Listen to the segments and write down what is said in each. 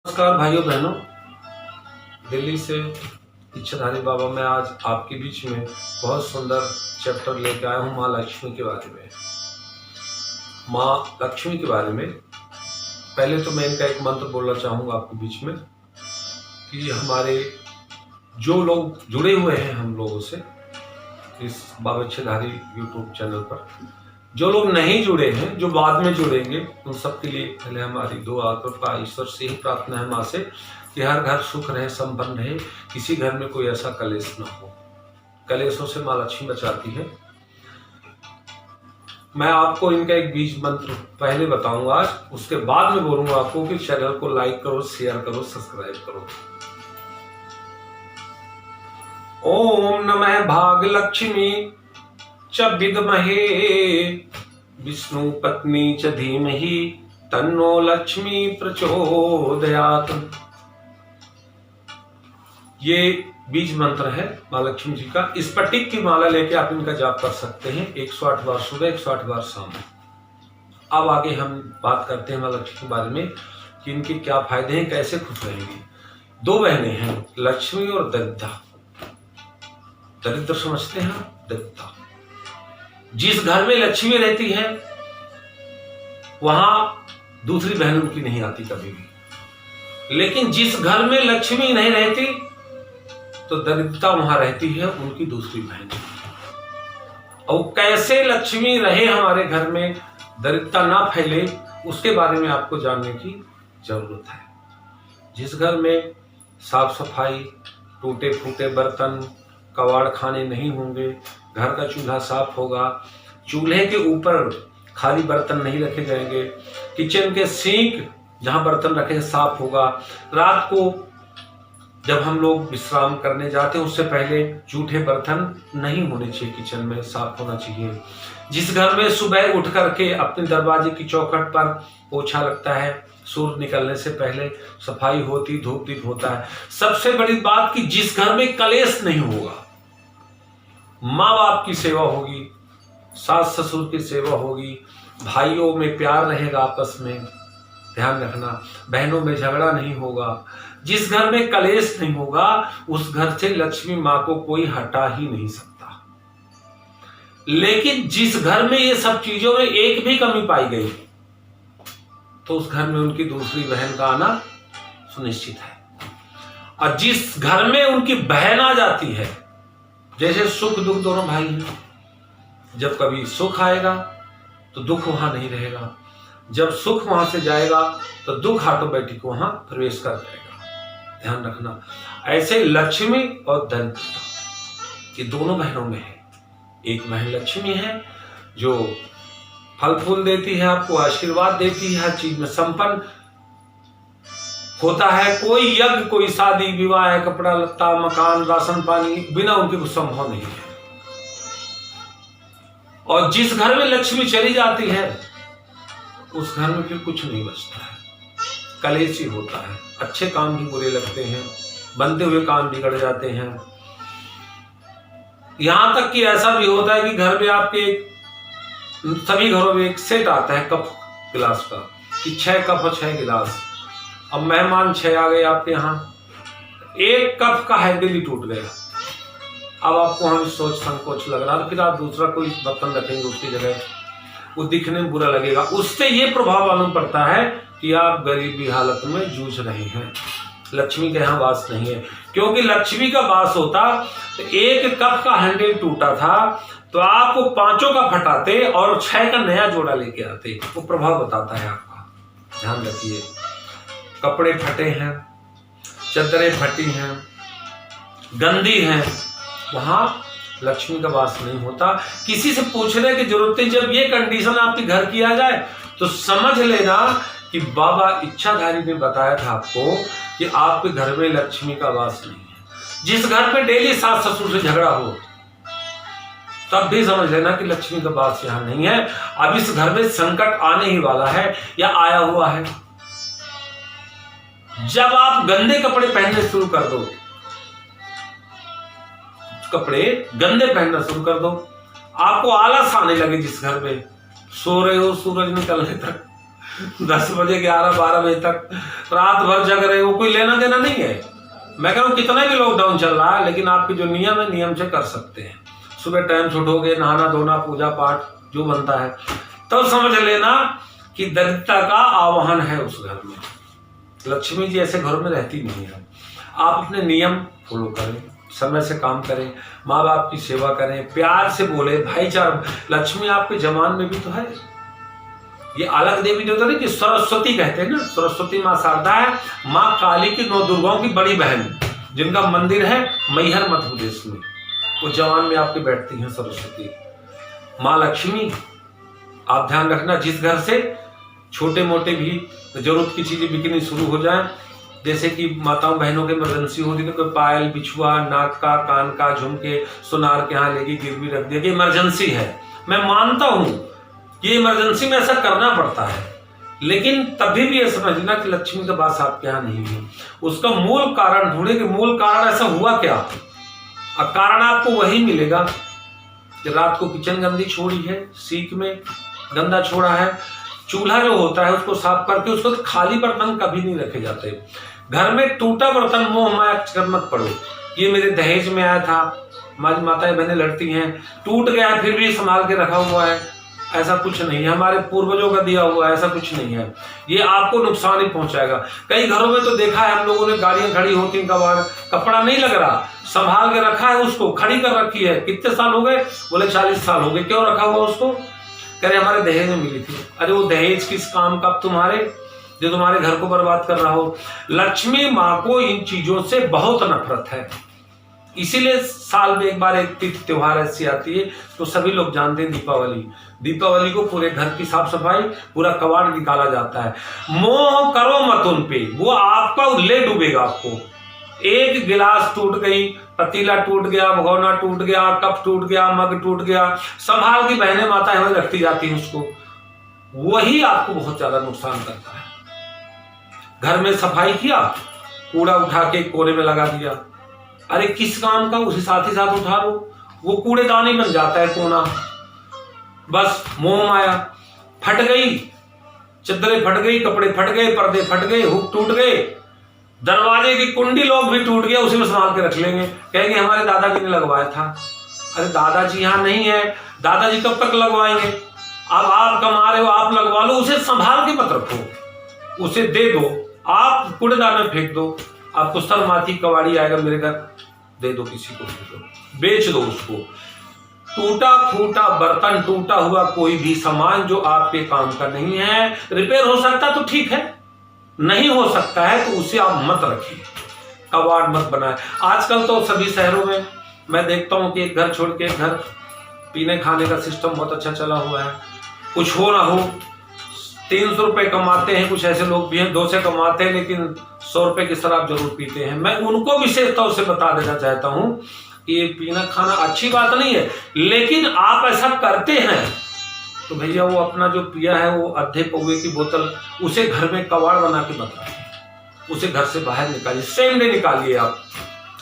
नमस्कार भाइयों बहनों, दिल्ली से इच्छाधारी बाबा मैं आज आपके बीच में बहुत सुंदर चैप्टर लेके आया हूँ माँ लक्ष्मी के बारे में। माँ लक्ष्मी के बारे में पहले तो मैं इनका एक मंत्र बोलना चाहूँगा आपके बीच में कि हमारे जो लोग जुड़े हुए हैं हम लोगों से इस बाबा इच्छाधारी यूट्यूब चैनल पर, जो लोग नहीं जुड़े हैं, जो बाद में जुड़ेंगे, उन सब के लिए पहले हमारी दुआ कृपा ईश्वर से ही प्रार्थना है माँ से कि हर घर सुख रहे, संपन्न रहे, किसी घर में कोई ऐसा कलेश न हो। कलेशों से माँ लक्ष्मी बचाती है। मैं आपको इनका एक बीज मंत्र पहले बताऊंगा आज, उसके बाद में बोलूंगा आपको कि चैनल को लाइक करो, शेयर करो, सब्सक्राइब करो। ओम नमः भाग लक्ष्मी च विद्महे विष्णु पत्नी च धीमहि तन्नो लक्ष्मी प्रचोदयात्। ये बीज मंत्र है माँ लक्ष्मी जी का। इस पर टिक की माला लेके आप इनका जाप कर सकते हैं 108 बार सुबह, 108 बार शाम। अब आगे हम बात करते हैं माँ लक्ष्मी के बारे में कि इनके क्या फायदे हैं, कैसे खुश रहेंगी। दो बहनें हैं, लक्ष्मी और दरिद्रा। दरिद्र समझते हैं, दरिद्रा। जिस घर में लक्ष्मी रहती है वहां दूसरी बहन उनकी नहीं आती कभी भी, लेकिन जिस घर में लक्ष्मी नहीं रहती तो दरिद्रता वहां रहती है उनकी दूसरी बहन। और कैसे लक्ष्मी रहे हमारे घर में, दरिद्रता ना फैले, उसके बारे में आपको जानने की जरूरत है। जिस घर में साफ सफाई, टूटे फूटे बर्तन, कबाड़ खाने नहीं होंगे, घर का चूल्हा साफ होगा, चूल्हे के ऊपर खाली बर्तन नहीं रखे जाएंगे, किचन के सिंक जहां बर्तन रखे साफ होगा, रात को जब हम लोग विश्राम करने जाते हैं उससे पहले जूठे बर्तन नहीं होने चाहिए, किचन में साफ होना चाहिए। जिस घर में सुबह उठ करके अपने दरवाजे की चौखट पर पोछा लगता है, सूर्य निकलने से पहले सफाई होती, धूप दीप होता है। सबसे बड़ी बात कि जिस घर में कलेश नहीं होगा, माँ बाप की सेवा होगी, सास ससुर की सेवा होगी, भाइयों में प्यार रहेगा आपस में, ध्यान रखना, बहनों में झगड़ा नहीं होगा। जिस घर में कलेश नहीं होगा उस घर से लक्ष्मी माँ को कोई हटा ही नहीं सकता। लेकिन जिस घर में ये सब चीजों में एक भी कमी पाई गई तो उस घर में उनकी दूसरी बहन का आना सुनिश्चित है। और जिस घर में उनकी बहन आ जाती है, जैसे सुख दुख दोनों भाई हैं, जब कभी सुख आएगा तो दुख वहां नहीं रहेगा, जब सुख वहां से जाएगा तो दुख ऑटोमेटिक वहां प्रवेश कर जाएगा। ध्यान रखना, ऐसे लक्ष्मी और दरिद्रता ये दोनों बहनों में है। एक बहन लक्ष्मी है जो फल फूल देती है, आपको आशीर्वाद देती है, हर चीज में संपन्न होता है। कोई यज्ञ, कोई शादी विवाह, कपड़ा लत्ता, मकान, राशन पानी बिना उनके कुछ संभव नहीं है। और जिस घर में लक्ष्मी चली जाती है उस घर में फिर कुछ नहीं बचता है, कलेश ही होता है। अच्छे काम भी बुरे लगते हैं, बनते हुए काम बिगड़ जाते हैं। यहां तक कि ऐसा भी होता है कि घर में आपके सभी घरों में एक सेट आता है कप गिलास का कि 6 कप और 6 गिलास। अब मेहमान 6 आ गए आपके यहाँ, एक कप का हैंडल ही टूट गया। अब आपको वहां सोच संकोच लग रहा है, फिर आप दूसरा कोई बर्तन रखेंगे उसकी जगह, वो दिखने में बुरा लगेगा। उससे ये प्रभाव मालूम पड़ता है कि आप गरीबी हालत में जूझ रहे हैं, लक्ष्मी के यहाँ वास नहीं है। क्योंकि लक्ष्मी का वास होता तो एक कप का हैंडल टूटा था तो आप वो 5 का फटाते और 6 का नया जोड़ा लेके आते। वो प्रभाव बताता है आपका, ध्यान रखिए। कपड़े फटे हैं, चादरें फटी हैं, गंदी हैं, वहां लक्ष्मी का वास नहीं होता। किसी से पूछने की जरूरत नहीं। जब ये कंडीशन आपके घर की आ जाए तो समझ लेना कि बाबा इच्छाधारी ने बताया था आपको कि आपके घर में लक्ष्मी का वास नहीं है। जिस घर पे डेली सास ससुर से झगड़ा हो तब भी समझ लेना कि लक्ष्मी का वास यहां नहीं है। अब इस घर में संकट आने ही वाला है या आया हुआ है। जब आप गंदे कपड़े पहनने शुरू कर दो, कपड़े गंदे पहनना शुरू कर दो, आपको आलस आने लगे, जिस घर में सो रहे हो सूरज निकलने तक, 10 बजे 11-12 बजे तक रात भर जग रहे हो, कोई लेना देना नहीं है। मैं कह रहा हूँ कितना भी लॉकडाउन चल रहा है, लेकिन आपके जो नियम है नियम से कर सकते हैं। सुबह टाइम से उठोगे, नहाना धोना, पूजा पाठ जो बनता है, तो समझ लेना कि दरिद्रता का आवाहन है उस घर में। लक्ष्मी जी ऐसे घर में रहती नहीं है। आप अपने नियम फॉलो करें, समय से काम करें, माँ बाप की सेवा करें, प्यार से बोले, भाईचारा। लक्ष्मी आपके जमान में भी तो है। ये अलग देवी देवता नहीं कि सरस्वती कहते हैं ना, सरस्वती माँ शारदा है, माँ काली की 9 दुर्गाओं की बड़ी बहन, जिनका मंदिर है मैहर मध्य प्रदेश में, वो जवान में आपके बैठती हैं सरस्वती। माँ लक्ष्मी आप ध्यान रखना, जिस घर से छोटे मोटे भी जरूरत की चीजें बिकनी शुरू हो जाए, जैसे कि माताओं बहनों के इमरजेंसी होती है, तो कोई पायल, बिछुआ, नाक का, कान का, झुमके, सुनार के यहाँ लेगी, गिरवी रख दिया कि इमरजेंसी है। मैं मानता हूं कि इमरजेंसी में ऐसा करना पड़ता है, लेकिन तभी भी ये समझना कि लक्ष्मी का वास आपके यहाँ नहीं है। उसका मूल कारण ढूंढे कि मूल कारण ऐसा हुआ क्या, और कारण आपको वही मिलेगा कि रात को किचन गंदी छोड़ी है, सीख में गंदा छोड़ा है, चूल्हा जो होता है उसको साफ करके, उसको तो खाली बर्तन कभी नहीं रखे जाते। घर में टूटा बर्तन मोह माया कर मत पड़ो, ये मेरे दहेज में आया था, हमारी माताएं बहनें लड़ती हैं, टूट गया है फिर भी संभाल के रखा हुआ है, ऐसा कुछ नहीं है। हमारे पूर्वजों का दिया हुआ है, ऐसा कुछ नहीं है। ये आपको नुकसान ही पहुंचाएगा। कई घरों में तो देखा है हम लोगों ने, गाड़ियां खड़ी होती हैं, कबाड़, कपड़ा नहीं लग रहा, संभाल के रखा है, उसको खड़ी कर रखी है। कितने साल हो गए? बोले 40 साल हो गए। क्यों रखा हुआ उसको? कह रहे हमारे दहेज में मिली थी। अरे वो दहेज किस काम का तुम्हारे, जो तुम्हारे घर को बर्बाद कर रहा हो। लक्ष्मी माँ को इन चीजों से बहुत नफरत है, इसीलिए साल में एक बार एक त्योहार ऐसी आती है तो सभी लोग जानते हैं, दीपावली। दीपावली को पूरे घर की साफ सफाई, पूरा कबाड़ निकाला जाता है। मोह करो मत उन पे, वो आपका ले डूबेगा आपको। एक गिलास टूट गई, पतीला टूट गया, भगोना टूट गया, कप टूट गया, मग टूट गया, संभाल की बहनें माताएं हमें रखती जाती हैं उसको, वही आपको बहुत ज्यादा नुकसान करता है। घर में सफाई किया, कूड़ा उठा के कोने में लगा दिया, अरे किस काम का, उसे साथ ही साथ उठा लो, वो कूड़ेदान ही बन जाता है कोना। बस मोह माया। फट गई चद्दरें, फट गई, कपड़े फट गए, पर्दे फट गए, हुक टूट गए, दरवाजे की कुंडी लॉक भी टूट गया, उसी में संभाल के रख लेंगे, कहेंगे हमारे दादाजी ने लगवाया था। अरे दादाजी यहाँ नहीं है, दादाजी कब तक लगवाएंगे? अब आप कमा रहे हो, आप लगवा लो, उसे संभाल के मत रखो, उसे दे दो, आप कूड़ेदान में फेंक दो। आपको शर्माती कबाड़ी आएगा मेरे घर, दे दो किसी को, बेच दो उसको। टूटा फूटा बर्तन, टूटा हुआ कोई भी सामान जो आपके काम का नहीं है, रिपेयर हो सकता तो ठीक है, नहीं हो सकता है तो उसे आप मत रखिए, कबाड़ मत बनाए। आजकल तो सभी शहरों में मैं देखता हूं कि एक घर छोड़ के एक घर, पीने खाने का सिस्टम बहुत अच्छा चला हुआ है। कुछ हो ना हो, 300 रुपए कमाते हैं, कुछ ऐसे लोग भी हैं 2 से कमाते हैं, लेकिन 100 रुपए की शराब जरूर पीते हैं। मैं उनको विशेष तौर से बता देना चाहता हूं कि ये पीना खाना अच्छी बात नहीं है, लेकिन आप ऐसा करते हैं तो भैया वो अपना जो पिया है, वो आधे पौवे की बोतल, उसे घर में कबाड़ बना के मत रखिए, उसे घर से बाहर निकालिए, सेम डे निकालिए, आप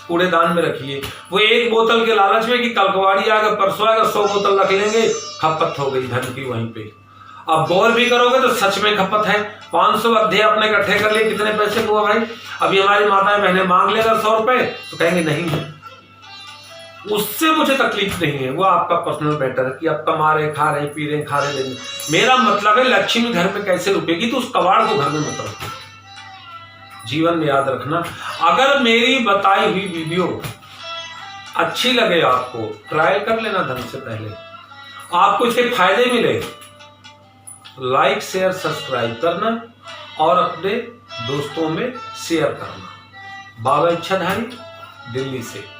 कूड़ेदान में रखिए। वो एक बोतल के लालच में कि कल कबाड़ी आएगा, परसों आएगा, 100 बोतल रख लेंगे, खपत हो गई धन की वहीं पे। अब गौर भी करोगे तो सच में खपत है। 500 अध्याय अपने इकट्ठे कर लिए, कितने पैसे हुआ भाई? अभी हमारी माताएं बहनें मांग ले अगर 100 रुपए तो कहेंगे नहीं है, उससे मुझे तकलीफ नहीं है, वो आपका पर्सनल मैटर है कि आप कमा रहे, खा रहे, पी रहे, खा रहे, लेंगे। मेरा मतलब है लक्ष्मी घर में कैसे रुकेगी, तो उस कबाड़ को घर में मत रखो। जीवन में याद रखना, अगर मेरी बताई हुई वीडियो अच्छी लगे आपको, ट्रायल कर लेना धन से पहले, आपको इसके फायदे मिले, लाइक शेयर सब्सक्राइब करना और अपने दोस्तों में शेयर करना। बाबा इच्छाधारी, दिल्ली से।